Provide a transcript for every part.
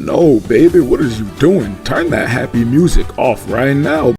No, baby, what is you doing? Turn that happy music off right now.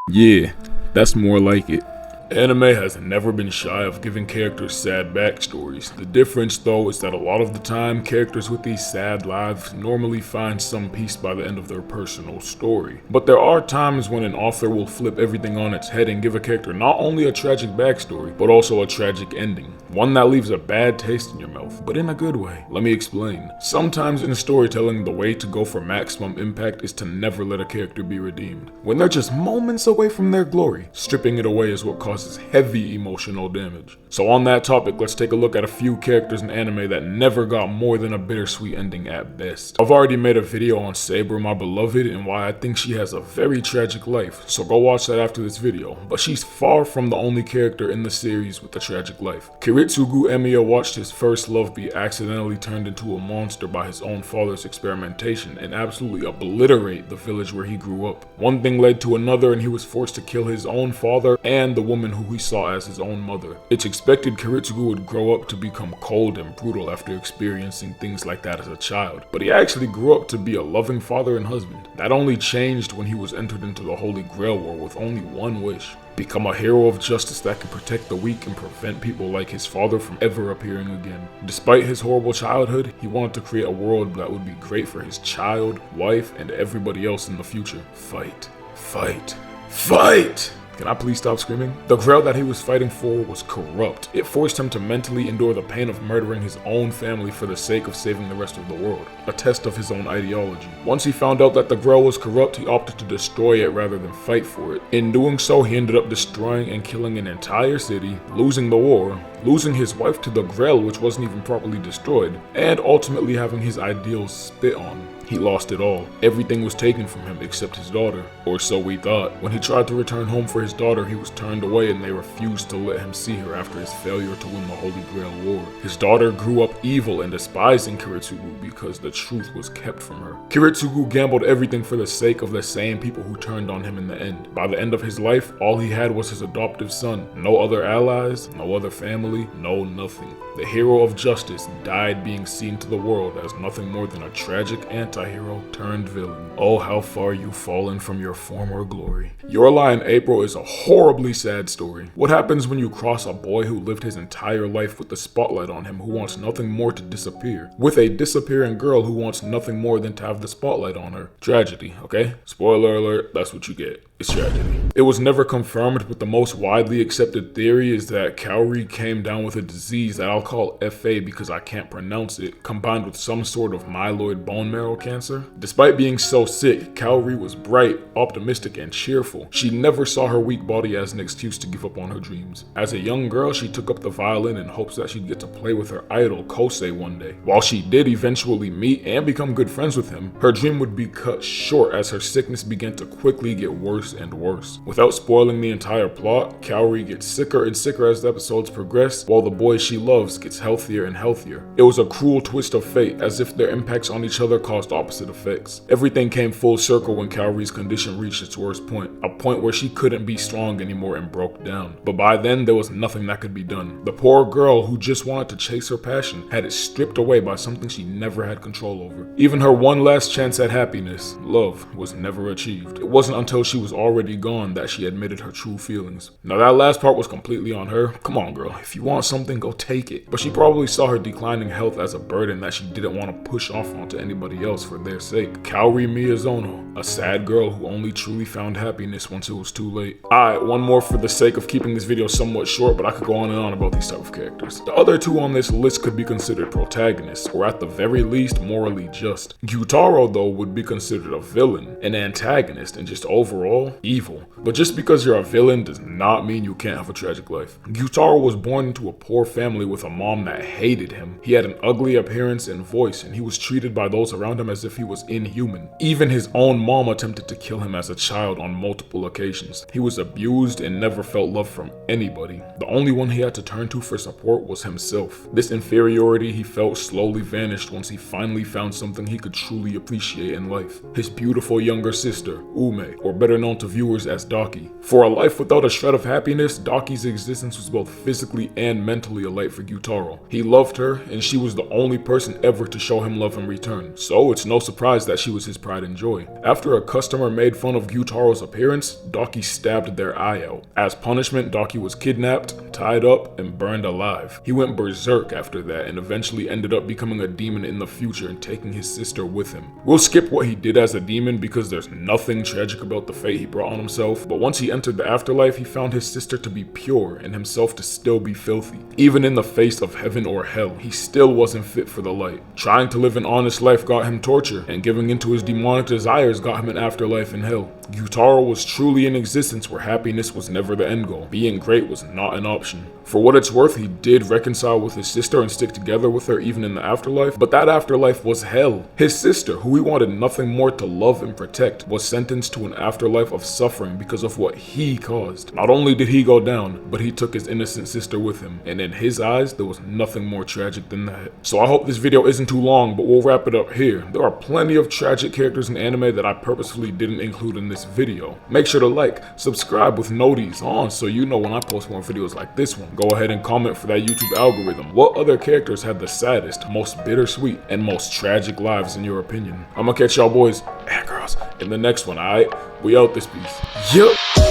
Yeah, that's more like it. Anime has never been shy of giving characters sad backstories. The difference, though, is that a lot of the time, characters with these sad lives normally find some peace by the end of their personal story. But there are times when an author will flip everything on its head and give a character not only a tragic backstory, but also a tragic ending. One that leaves a bad taste in your mouth, but in a good way. Let me explain. Sometimes in storytelling, the way to go for maximum impact is to never let a character be redeemed. When they're just moments away from their glory, stripping it away is what causes heavy emotional damage. So on that topic, let's take a look at a few characters in anime that never got more than a bittersweet ending at best. I've already made a video on Saber, my beloved, and why I think she has a very tragic life, so go watch that after this video. But she's far from the only character in the series with a tragic life. Kiritsugu Emiya watched his first love be accidentally turned into a monster by his own father's experimentation and absolutely obliterate the village where he grew up. One thing led to another and he was forced to kill his own father and the woman who he saw as his own mother. It's expected Kiritsugu would grow up to become cold and brutal after experiencing things like that as a child, but he actually grew up to be a loving father and husband. That only changed when he was entered into the Holy Grail War with only one wish: become a hero of justice that can protect the weak and prevent people like his father from ever appearing again. Despite his horrible childhood, he wanted to create a world that would be great for his child, wife, and everybody else in the future. Fight. Fight. Fight! Can I please stop screaming? The grail that he was fighting for was corrupt. It forced him to mentally endure the pain of murdering his own family for the sake of saving the rest of the world. A test of his own ideology. Once he found out that the grail was corrupt, he opted to destroy it rather than fight for it. In doing so, he ended up destroying and killing an entire city, losing the war, losing his wife to the grail, which wasn't even properly destroyed, and ultimately having his ideals spit on. He lost it all. Everything was taken from him except his daughter, or so we thought. When he tried to return home for his daughter, he was turned away and they refused to let him see her after his failure to win the Holy Grail War. His daughter grew up evil and despising Kiritsugu because the truth was kept from her. Kiritsugu gambled everything for the sake of the same people who turned on him in the end. By the end of his life, all he had was his adoptive son. No other allies, no other family, no nothing. The hero of justice died being seen to the world as nothing more than a tragic anti-hero turned villain. Oh, how far you've fallen from your former glory. Your Lie in April is a horribly sad story. What happens when you cross a boy who lived his entire life with the spotlight on him, who wants nothing more to disappear, with a disappearing girl who wants nothing more than to have the spotlight on her? Tragedy, okay? Spoiler alert, that's what you get. It's tragedy. It was never confirmed, but the most widely accepted theory is that Kaori came down with a disease that I'll call FA because I can't pronounce it, combined with some sort of myeloid bone marrow cancer. Despite being so sick, Kaori was bright, optimistic, and cheerful. She never saw her weak body as an excuse to give up on her dreams. As a young girl, she took up the violin in hopes that she'd get to play with her idol, Kosei, one day. While she did eventually meet and become good friends with him, her dream would be cut short as her sickness began to quickly get worse and worse. Without spoiling the entire plot, Kaori gets sicker and sicker as the episodes progress, while the boy she loves gets healthier and healthier. It was a cruel twist of fate, as if their impacts on each other caused opposite effects. Everything came full circle when Kaori's condition reached its worst point, a point where she couldn't be strong anymore and broke down. But by then, there was nothing that could be done. The poor girl who just wanted to chase her passion had it stripped away by something she never had control over. Even her one last chance at happiness, love, was never achieved. It wasn't until she was already gone that she admitted her true feelings. Now that last part was completely on her. Come on, girl, if you want something, go take it. But she probably saw her declining health as a burden that she didn't want to push off onto anybody else for their sake. Kaori Miyazono, a sad girl who only truly found happiness once it was too late. Alright, one more for the sake of keeping this video somewhat short, but I could go on and on about these type of characters. The other two on this list could be considered protagonists, or at the very least, morally just. Gyutaro, though, would be considered a villain, an antagonist, and just overall, evil. But just because you're a villain does not mean you can't have a tragic life. Gyutaro was born into a poor family with a mom that hated him. He had an ugly appearance and voice, and he was treated by those around him as if he was inhuman. Even his own mom attempted to kill him as a child on multiple occasions. He was abused and never felt love from anybody. The only one he had to turn to for support was himself. This inferiority he felt slowly vanished once he finally found something he could truly appreciate in life. His beautiful younger sister, Ume, or better known known to viewers as Daki. For a life without a shred of happiness, Daki's existence was both physically and mentally a light for Gyutaro. He loved her, and she was the only person ever to show him love in return, so it's no surprise that she was his pride and joy. After a customer made fun of Gyutaro's appearance, Daki stabbed their eye out. As punishment, Daki was kidnapped, tied up, and burned alive. He went berserk after that and eventually ended up becoming a demon in the future and taking his sister with him. We'll skip what he did as a demon because there's nothing tragic about the fate he brought on himself, but once he entered the afterlife, he found his sister to be pure and himself to still be filthy. Even in the face of heaven or hell, he still wasn't fit for the light. Trying to live an honest life got him torture, and giving into his demonic desires got him an afterlife in hell. Gyutaro was truly in existence where happiness was never the end goal. Being great was not an option. For what it's worth, he did reconcile with his sister and stick together with her even in the afterlife, but that afterlife was hell. His sister, who he wanted nothing more to love and protect, was sentenced to an afterlife of suffering because of what he caused. Not only did he go down, but he took his innocent sister with him, and in his eyes, there was nothing more tragic than that. So I hope this video isn't too long, but we'll wrap it up here. There are plenty of tragic characters in anime that I purposefully didn't include in this video. Make sure to like, subscribe with noties on so you know when I post more videos like this one. Go ahead and comment for that YouTube algorithm. What other characters had the saddest, most bittersweet, and most tragic lives in your opinion? I'm gonna catch y'all boys and girls in the next one, alright? We out this piece. Yup.